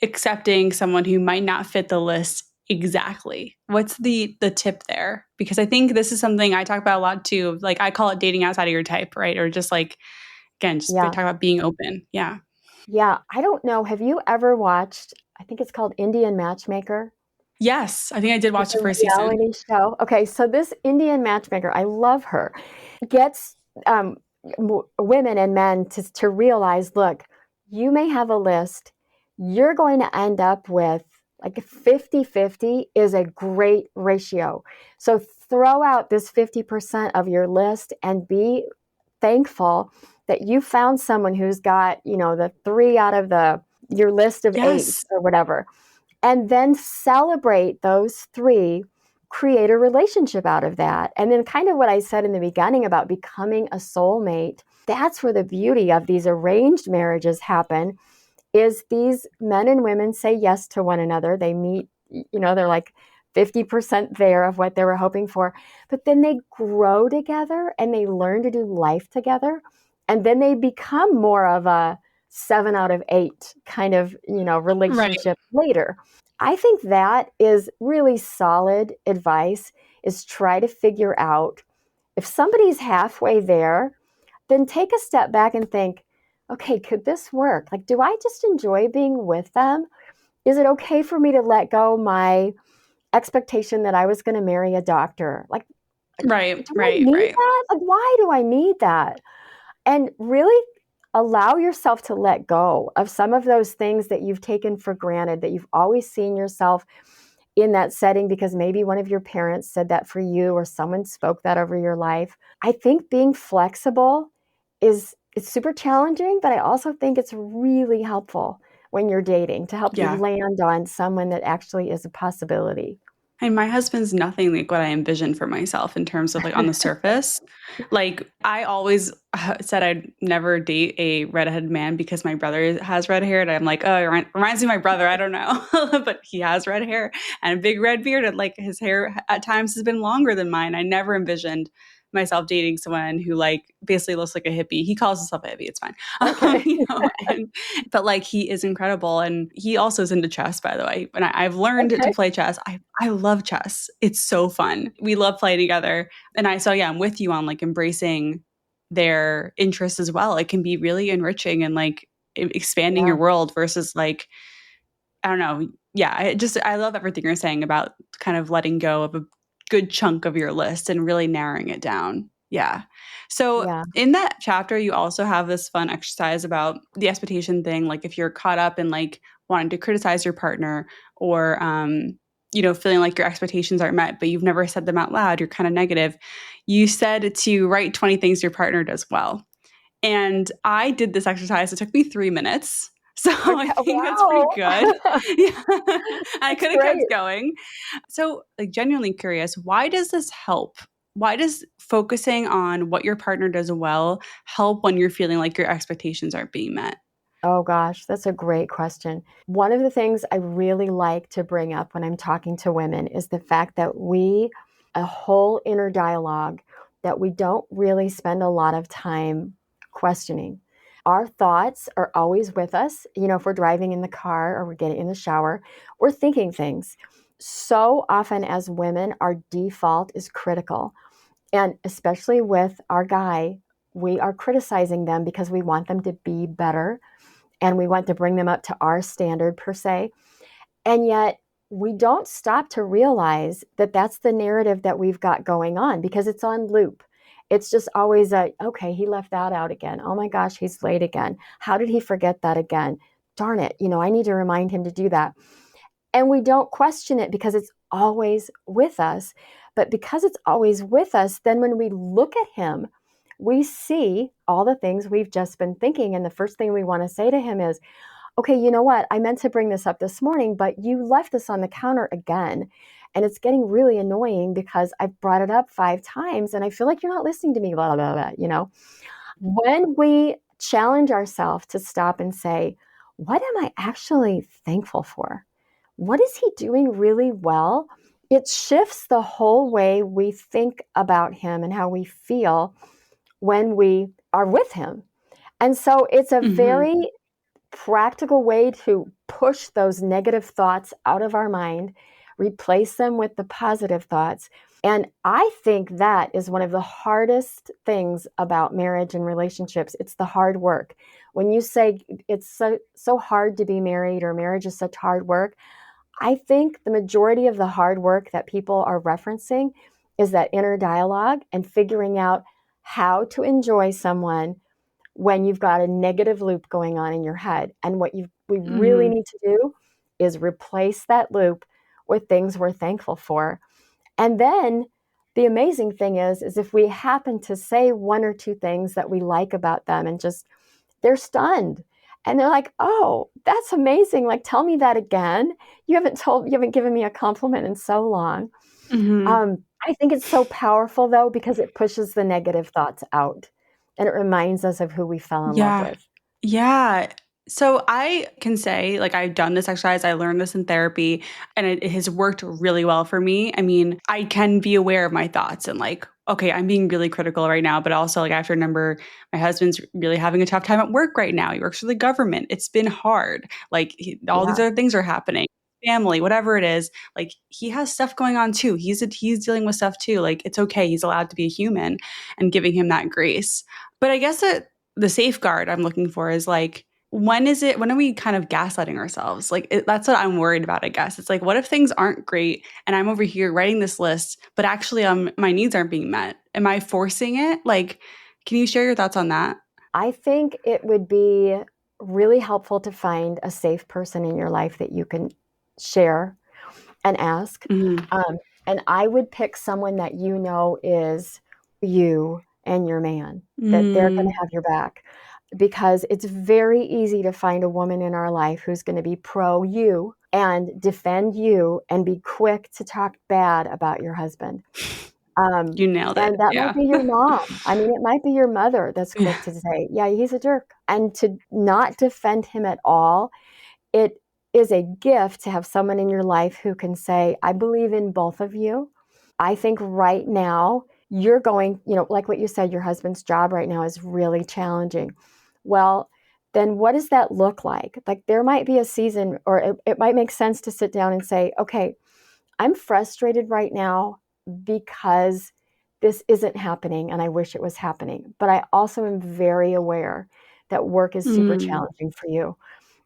[SPEAKER 5] accepting someone who might not fit the list exactly? What's the tip there? Because I think this is something I talk about a lot too. Like I call it dating outside of your type, right? Or just like again, just
[SPEAKER 6] Yeah.
[SPEAKER 5] talk about being open. Yeah.
[SPEAKER 6] Yeah. I don't know. Have you ever watched, I think it's called Indian Matchmaker?
[SPEAKER 5] Yes, I think I did
[SPEAKER 6] It's
[SPEAKER 5] watch
[SPEAKER 6] a
[SPEAKER 5] the first season.
[SPEAKER 6] reality show. Okay, so this Indian matchmaker, I love her, gets women and men to realize, look, you may have a list. You're going to end up with like 50-50 is a great ratio. So throw out this 50% of your list and be thankful that you found someone who's got, the three out of the your list of eight
[SPEAKER 5] Yes.
[SPEAKER 6] or whatever, and then celebrate those three, create a relationship out of that. And then, kind of what I said in the beginning about becoming a soulmate, that's where the beauty of these arranged marriages happen is these men and women say yes to one another. They meet, they're like 50% there of what they were hoping for, but then they grow together and they learn to do life together. And then they become more of a 7 out of 8 kind of,
[SPEAKER 5] Right.
[SPEAKER 6] relationship later. I think that is really solid advice is try to figure out if somebody's halfway there, then take a step back and think, okay, could this work? Like, do I just enjoy being with them? Is it okay for me to let go my expectation that I was going to marry a doctor? Like,
[SPEAKER 5] Right,
[SPEAKER 6] do I
[SPEAKER 5] right,
[SPEAKER 6] need
[SPEAKER 5] right.
[SPEAKER 6] that? Like, why do I need that? And really allow yourself to let go of some of those things that you've taken for granted, that you've always seen yourself in that setting because maybe one of your parents said that for you or someone spoke that over your life. I think being flexible is it's super challenging, but I also think it's really helpful when you're dating to help you
[SPEAKER 5] Yeah.
[SPEAKER 6] land on someone that actually is a possibility.
[SPEAKER 5] And my husband's nothing like what I envisioned for myself in terms of like on the surface. Like I always said I'd never date a redheaded man because my brother has red hair, and I'm like, oh, it reminds me of my brother. I don't know, but he has red hair and a big red beard, and like his hair at times has been longer than mine. I never envisioned myself dating someone who like basically looks like a hippie. He calls himself a hippie. It's fine,
[SPEAKER 6] Okay.
[SPEAKER 5] and but like he is incredible, and he also is into chess, by the way. And I've learned to
[SPEAKER 6] Okay.
[SPEAKER 5] play chess. I love chess. It's so fun. We love playing together. And yeah, I'm with you on like embracing their interests as well. It can be really enriching and like expanding
[SPEAKER 6] Yeah.
[SPEAKER 5] your world versus like, I don't know. Yeah, I love everything you're saying about kind of letting go of a good chunk of your list and really narrowing it down. Yeah. So
[SPEAKER 6] Yeah.
[SPEAKER 5] in that chapter, you also have this fun exercise about the expectation thing. Like if you're caught up in like wanting to criticize your partner or, feeling like your expectations aren't met, but you've never said them out loud, you're kind of negative. You said to write 20 things your partner does well. And I did this exercise. It took me 3 minutes. So I
[SPEAKER 6] Okay.
[SPEAKER 5] think that's pretty
[SPEAKER 6] Wow.
[SPEAKER 5] good. Yeah. I
[SPEAKER 6] That's
[SPEAKER 5] could have kept
[SPEAKER 6] great.
[SPEAKER 5] going. So, like, genuinely curious, why does this help? Why does focusing on what your partner does well help when you're feeling like your expectations aren't being met?
[SPEAKER 6] Oh gosh, that's a great question. One of the things I really like to bring up when I'm talking to women is the fact that a whole inner dialogue that we don't really spend a lot of time questioning. Our thoughts are always with us. If we're driving in the car or we're getting in the shower, we're thinking things. So often as women, our default is critical. And especially with our guy, we are criticizing them because we want them to be better and we want to bring them up to our standard per se. And yet we don't stop to realize that that's the narrative that we've got going on because it's on loop. It's just always okay, he left that out again. Oh my gosh, he's late again. How did he forget that again? Darn it, I need to remind him to do that. And we don't question it because it's always with us. But because it's always with us, then when we look at him, we see all the things we've just been thinking. And the first thing we want to say to him is, okay, you know what? I meant to bring this up this morning, but you left this on the counter again. And it's getting really annoying because I've brought it up 5 times and I feel like you're not listening to me, blah, blah, blah. When we challenge ourselves to stop and say, what am I actually thankful for? What is he doing really well? It shifts the whole way we think about him and how we feel when we are with him. And so it's a very practical way to push those negative thoughts out of our mind, replace them with the positive thoughts. And I think that is one of the hardest things about marriage and relationships. It's the hard work. When you say it's so hard to be married or marriage is such hard work, I think the majority of the hard work that people are referencing is that inner dialogue and figuring out how to enjoy someone when you've got a negative loop going on in your head. And what we really need to do is replace that loop with things we're thankful for. And then the amazing thing is if we happen to say 1 or 2 things that we like about them and just they're stunned. And they're like, oh, that's amazing. Like, tell me that again. You haven't given me a compliment in so long. I think it's so powerful though, because it pushes the negative thoughts out and it reminds us of who we fell in love with.
[SPEAKER 5] Yeah. So I can say, like, I've done this exercise. I learned this in therapy, and it has worked really well for me. I mean, I can be aware of my thoughts and like, okay, I'm being really critical right now, but also like I have to remember my husband's really having a tough time at work right now. He works for the government. It's been hard. Like all these
[SPEAKER 6] Yeah.
[SPEAKER 5] other things are happening. Family, whatever it is, like he has stuff going on too. He's dealing with stuff too. Like it's okay. He's allowed to be a human, and giving him that grace. But I guess that the safeguard I'm looking for is like, when are we kind of gaslighting ourselves? Like, that's what I'm worried about, I guess. It's like, what if things aren't great and I'm over here writing this list, but actually my needs aren't being met? Am I forcing it? Like, can you share your thoughts on that?
[SPEAKER 6] I think it would be really helpful to find a safe person in your life that you can share and ask. And I would pick someone that you know is you and your man, that they're going to have your back. Because it's very easy to find a woman in our life who's going to be pro you and defend you and be quick to talk bad about your husband.
[SPEAKER 5] You nailed it.
[SPEAKER 6] And that
[SPEAKER 5] Yeah.
[SPEAKER 6] might be your mom. I mean, it might be your mother that's quick to say, yeah, he's a jerk. And to not defend him at all, it is a gift to have someone in your life who can say, I believe in both of you. I think right now you're going, like what you said, your husband's job right now is really challenging. Well, then what does that look like? Like there might be a season, or it might make sense to sit down and say, okay, I'm frustrated right now because this isn't happening and I wish it was happening. But I also am very aware that work is super challenging for you.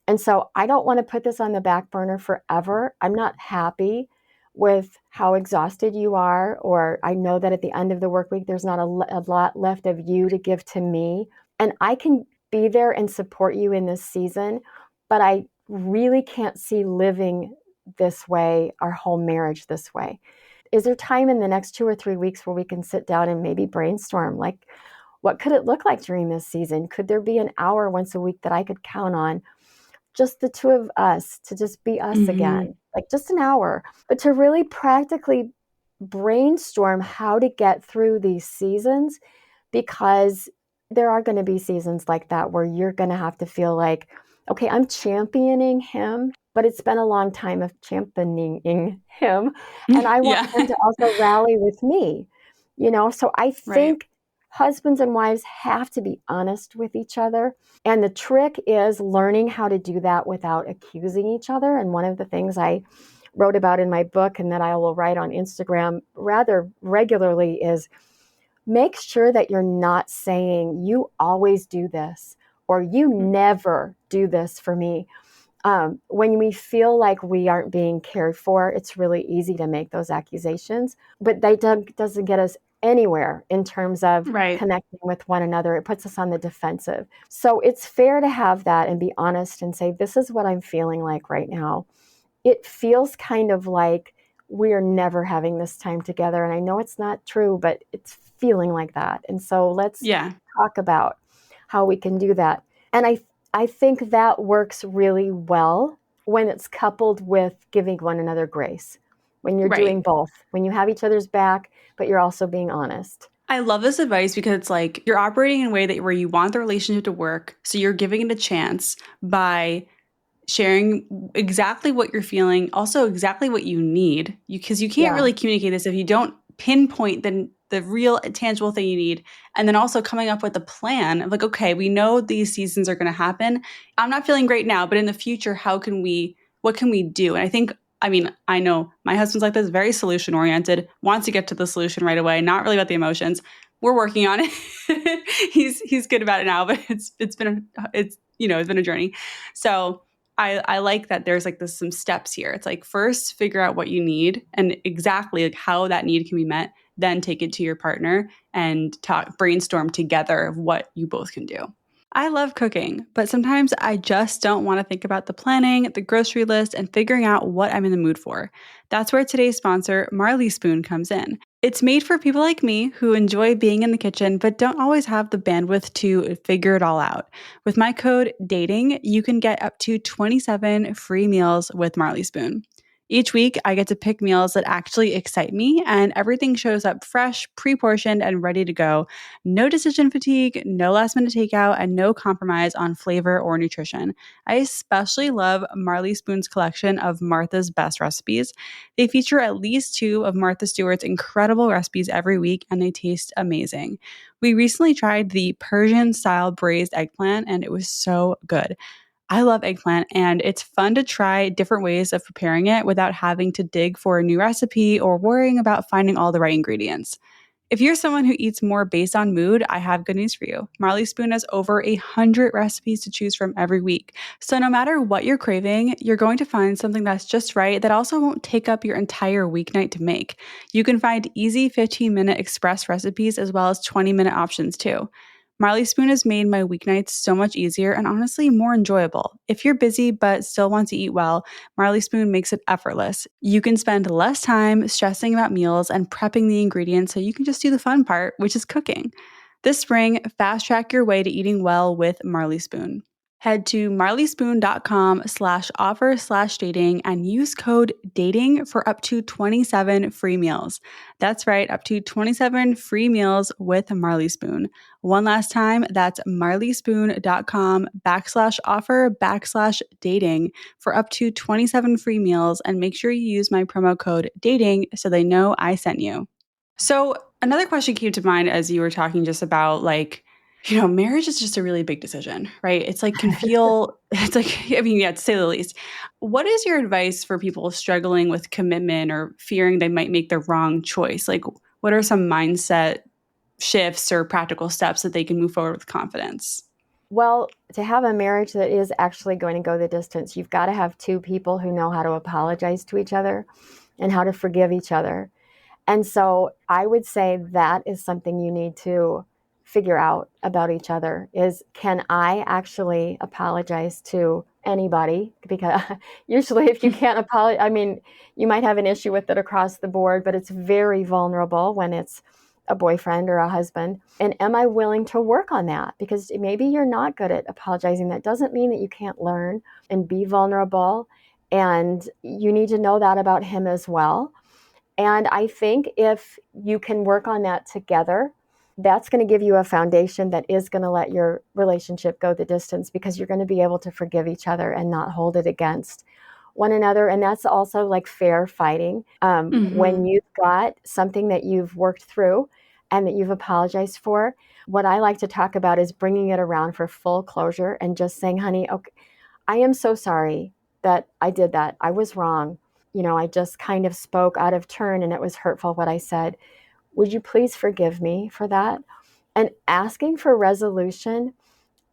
[SPEAKER 6] And so I don't want to put this on the back burner forever. I'm not happy with how exhausted you are, or I know that at the end of the work week, there's not a lot left of you to give to me. And I can be there and support you in this season, but I really can't see living this way, our whole marriage this way. Is there time in the next 2 or 3 weeks where we can sit down and maybe brainstorm, like, what could it look like during this season? Could there be an hour once a week that I could count on, just the 2 of us, to just be us again, like just an hour, but to really practically brainstorm how to get through these seasons, because there are going to be seasons like that where you're going to have to feel like, okay, I'm championing him, but it's been a long time of championing him. And I want
[SPEAKER 5] Yeah.
[SPEAKER 6] him to also rally with me, So I
[SPEAKER 5] Right.
[SPEAKER 6] think husbands and wives have to be honest with each other. And the trick is learning how to do that without accusing each other. And one of the things I wrote about in my book and that I will write on Instagram rather regularly is make sure that you're not saying, you always do this, or you never do this for me. When we feel like we aren't being cared for, it's really easy to make those accusations, but that doesn't get us anywhere in terms of
[SPEAKER 5] Right.
[SPEAKER 6] connecting with one another. It puts us on the defensive. So it's fair to have that and be honest and say, this is what I'm feeling like right now. It feels kind of like we're never having this time together. And I know it's not true, but it's feeling like that. And so let's
[SPEAKER 5] Yeah.
[SPEAKER 6] talk about how we can do that. And I think that works really well when it's coupled with giving one another grace, when you're
[SPEAKER 5] Right.
[SPEAKER 6] doing both, when you have each other's back, but you're also being honest.
[SPEAKER 5] I love this advice because it's like you're operating in a way that where you want the relationship to work. So you're giving it a chance by sharing exactly what you're feeling, also exactly what you need. Because you can't
[SPEAKER 6] Yeah.
[SPEAKER 5] really communicate this if you don't pinpoint the real tangible thing you need. And then also coming up with a plan of like, okay, we know these seasons are going to happen. I'm not feeling great now, but in the future, what can we do? And I know my husband's like this, very solution oriented, wants to get to the solution right away, not really about the emotions. We're working on it. He's good about it now, but it's been a journey. So I like that there's like some steps here. It's like first figure out what you need and exactly like how that need can be met, then take it to your partner and brainstorm together of what you both can do. I love cooking, but sometimes I just don't want to think about the planning, the grocery list, and figuring out what I'm in the mood for. That's where today's sponsor, Marley Spoon, comes in. It's made for people like me who enjoy being in the kitchen but don't always have the bandwidth to figure it all out. With my code DATING, you can get up to 27 free meals with Marley Spoon. Each week, I get to pick meals that actually excite me, and everything shows up fresh, pre portioned, and ready to go. No decision fatigue, no last minute takeout, and no compromise on flavor or nutrition. I especially love Marley Spoon's collection of Martha's Best recipes. They feature at least 2 of Martha Stewart's incredible recipes every week, and they taste amazing. We recently tried the Persian style braised eggplant, and it was so good. I love eggplant, and it's fun to try different ways of preparing it without having to dig for a new recipe or worrying about finding all the right ingredients. If you're someone who eats more based on mood, I have good news for you. Marley Spoon has over 100 recipes to choose from every week. So no matter what you're craving, you're going to find something that's just right that also won't take up your entire weeknight to make. You can find easy 15-minute express recipes as well as 20-minute options too. Marley Spoon has made my weeknights so much easier and honestly more enjoyable. If you're busy but still want to eat well, Marley Spoon makes it effortless. You can spend less time stressing about meals and prepping the ingredients so you can just do the fun part, which is cooking. This spring, fast track your way to eating well with Marley Spoon. Head to marleyspoon.com/offer/dating and use code DATING for up to 27 free meals. That's right, up to 27 free meals with Marley Spoon. One last time, that's marleyspoon.com/offer/dating for up to 27 free meals. And make sure you use my promo code DATING so they know I sent you. So, another question came to mind as you were talking just about marriage is just a really big decision, right? It's like it's like, I mean, yeah, to say the least. What is your advice for people struggling with commitment or fearing they might make the wrong choice? Like, what are some mindset shifts or practical steps that they can move forward with confidence?
[SPEAKER 6] Well, to have a marriage that is actually going to go the distance, you've got to have two people who know how to apologize to each other and how to forgive each other. And so I would say that is something you need to figure out about each other is, can I actually apologize to anybody? Because usually if you can't apologize, I mean, you might have an issue with it across the board, but it's very vulnerable when it's a boyfriend or a husband. And am I willing to work on that? Because maybe you're not good at apologizing. That doesn't mean that you can't learn and be vulnerable. And you need to know that about him as well. And I think if you can work on that together, that's going to give you a foundation that is going to let your relationship go the distance, because you're going to be able to forgive each other and not hold it against one another. And that's also like fair fighting. When you've got something that you've worked through and that you've apologized for, what I like to talk about is bringing it around for full closure and just saying, honey, okay, I am so sorry that I did that. I was wrong. I just kind of spoke out of turn and it was hurtful what I said. Would you please forgive me for that? And asking for resolution,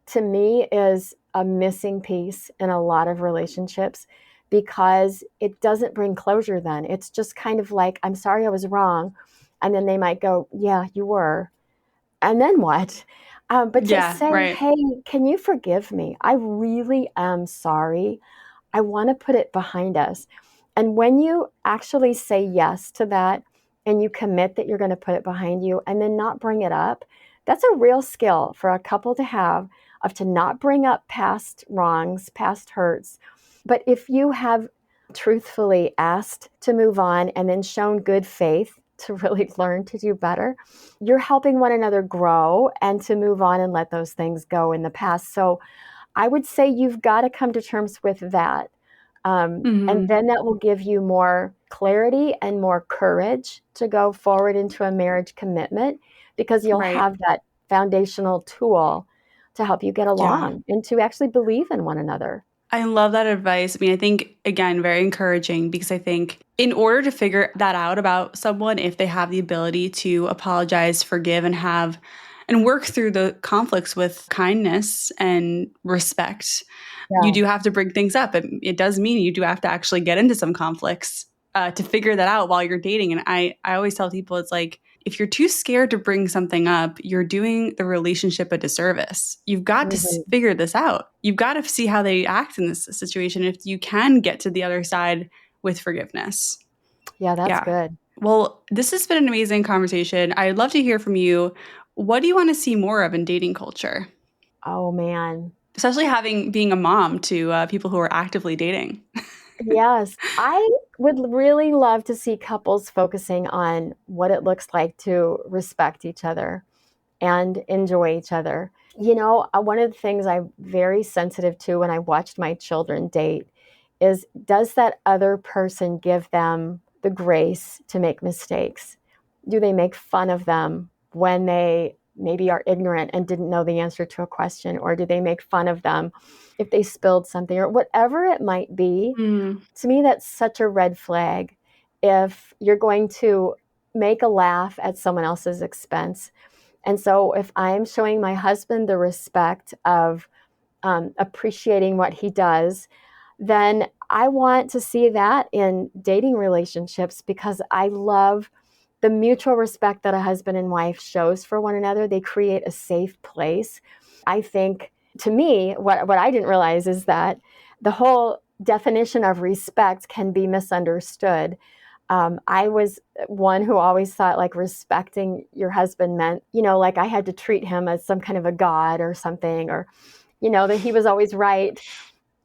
[SPEAKER 6] to me, is a missing piece in a lot of relationships, because it doesn't bring closure then. It's just kind of like, I'm sorry I was wrong. And then they might go, yeah, you were. And then what? But to
[SPEAKER 5] Yeah,
[SPEAKER 6] say,
[SPEAKER 5] right.
[SPEAKER 6] hey, can you forgive me? I really am sorry. I want to put it behind us. And when you actually say yes to that and you commit that you're going to put it behind you and then not bring it up, that's a real skill for a couple to have, of to not bring up past wrongs, past hurts. But if you have truthfully asked to move on and then shown good faith to really learn to do better, you're helping one another grow and to move on and let those things go in the past. So I would say you've got to come to terms with that. And then that will give you more clarity and more courage to go forward into a marriage commitment, because you'll
[SPEAKER 5] Right.
[SPEAKER 6] have that foundational tool to help you get
[SPEAKER 5] Yeah.
[SPEAKER 6] along and to actually believe in one another.
[SPEAKER 5] I love that advice. I mean, I think, again, very encouraging, because I think in order to figure that out about someone, if they have the ability to apologize, forgive, and work through the conflicts with kindness and respect, you
[SPEAKER 6] Yeah.
[SPEAKER 5] do have to bring things up. It does mean you do have to actually get into some conflicts to figure that out while you're dating. And I always tell people, it's like, if you're too scared to bring something up, you're doing the relationship a disservice. You've got to
[SPEAKER 6] Mhm.
[SPEAKER 5] figure this out. You've got to see how they act in this situation if you can get to the other side with forgiveness.
[SPEAKER 6] Yeah, that's
[SPEAKER 5] Yeah.
[SPEAKER 6] good.
[SPEAKER 5] Well, this has been an amazing conversation. I'd love to hear from you. What do you want to see more of in dating culture?
[SPEAKER 6] Oh, man.
[SPEAKER 5] Especially being a mom to people who are actively dating.
[SPEAKER 6] Yes, I would really love to see couples focusing on what it looks like to respect each other and enjoy each other. One of the things I'm very sensitive to when I watched my children date is, does that other person give them the grace to make mistakes? Do they make fun of them when they maybe are ignorant and didn't know the answer to a question? Or do they make fun of them if they spilled something or whatever it might be?
[SPEAKER 5] Mm,
[SPEAKER 6] To me, that's such a red flag. If you're going to make a laugh at someone else's expense. And so if I'm showing my husband the respect of appreciating what he does, then I want to see that in dating relationships, because I love the mutual respect that a husband and wife shows for one another. They create a safe place. I think, to me, what I didn't realize is that the whole definition of respect can be misunderstood. I was one who always thought like respecting your husband meant, like I had to treat him as some kind of a god or something, or, that he was always right.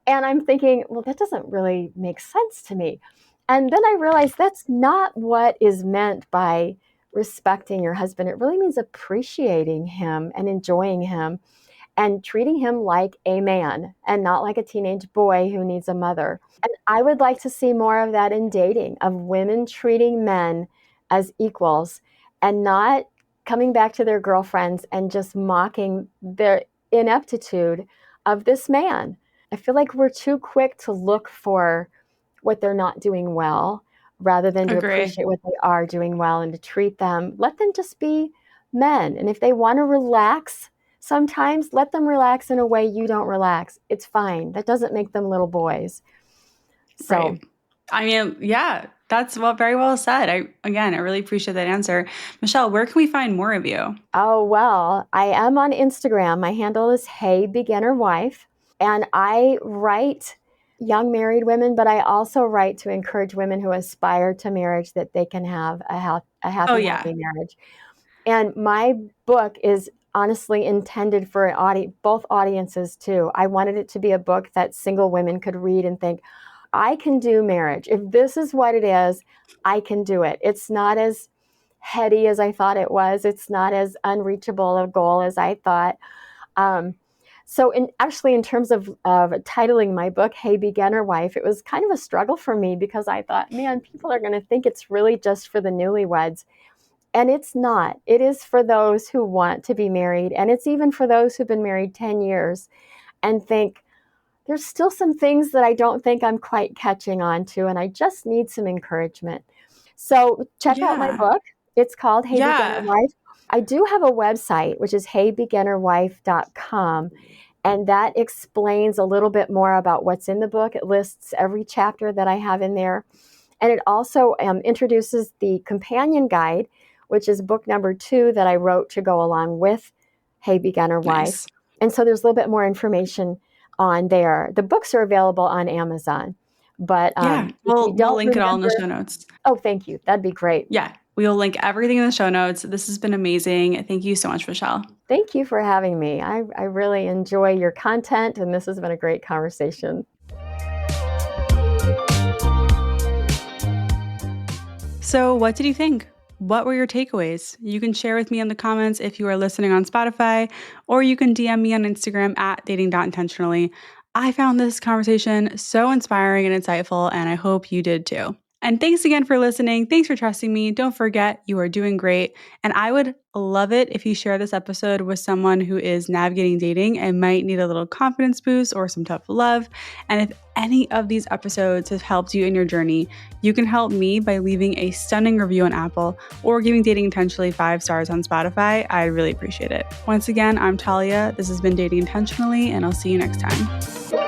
[SPEAKER 6] And I'm thinking, well, that doesn't really make sense to me. And then I realized that's not what is meant by respecting your husband. It really means appreciating him and enjoying him and treating him like a man and not like a teenage boy who needs a mother. And I would like to see more of that in dating, of women treating men as equals and not coming back to their girlfriends and just mocking their ineptitude of this man. I feel like we're too quick to look for what they're not doing well rather than to
[SPEAKER 5] agree.
[SPEAKER 6] appreciate what they are doing well and to treat them. Let them just be men. And if they want to relax, sometimes let them relax in a way you don't relax. It's fine. That doesn't make them little boys. So,
[SPEAKER 5] Right. I mean, yeah, that's very well said. I really appreciate that answer. Michelle, where can we find more of you?
[SPEAKER 6] oh, well, I am on Instagram. My handle is Hey Beginner Wife. And I write young married women, but I also write to encourage women who aspire to marriage that they can have a
[SPEAKER 5] Oh,
[SPEAKER 6] happy,
[SPEAKER 5] yeah.
[SPEAKER 6] healthy marriage. And my book is honestly intended for both audiences too. I wanted it to be a book that single women could read and think, I can do marriage. If this is what it is, I can do it. It's not as heady as I thought it was. It's not as unreachable a goal as I thought. So in terms of titling my book, Hey Beginner Wife, it was kind of a struggle for me because I thought, man, people are going to think it's really just for the newlyweds. And it's not. It is for those who want to be married. And it's even for those who've been married 10 years and think, there's still some things that I don't think I'm quite catching on to, and I just need some encouragement. So check out my book. It's called Hey Beginner Wife. I do have a website, which is heybeginnerwife.com, and that explains a little bit more about what's in the book. It lists every chapter that I have in there. And it also introduces the companion guide, which is book number 2 that I wrote to go along with Hey Beginner Wife. And so there's a little bit more information on there. The books are available on Amazon. But
[SPEAKER 5] we'll link it all in the show notes.
[SPEAKER 6] Oh, thank you. That'd be great.
[SPEAKER 5] Yeah, we'll link everything in the show notes. This has been amazing. Thank you so much, Michelle. Thank
[SPEAKER 6] you for having me. I really enjoy your content, and this has been a great conversation.
[SPEAKER 5] So what did you think? What were your takeaways? You can share with me in the comments if you are listening on Spotify, or you can DM me on Instagram at dating.intentionally. I found this conversation so inspiring and insightful, and I hope you did too. And thanks again for listening. Thanks for trusting me. Don't forget, you are doing great. And I would love it if you share this episode with someone who is navigating dating and might need a little confidence boost or some tough love. And if any of these episodes have helped you in your journey, you can help me by leaving a stunning review on Apple or giving Dating Intentionally 5 stars on Spotify. I'd really appreciate it. Once again, I'm Talia. This has been Dating Intentionally, and I'll see you next time.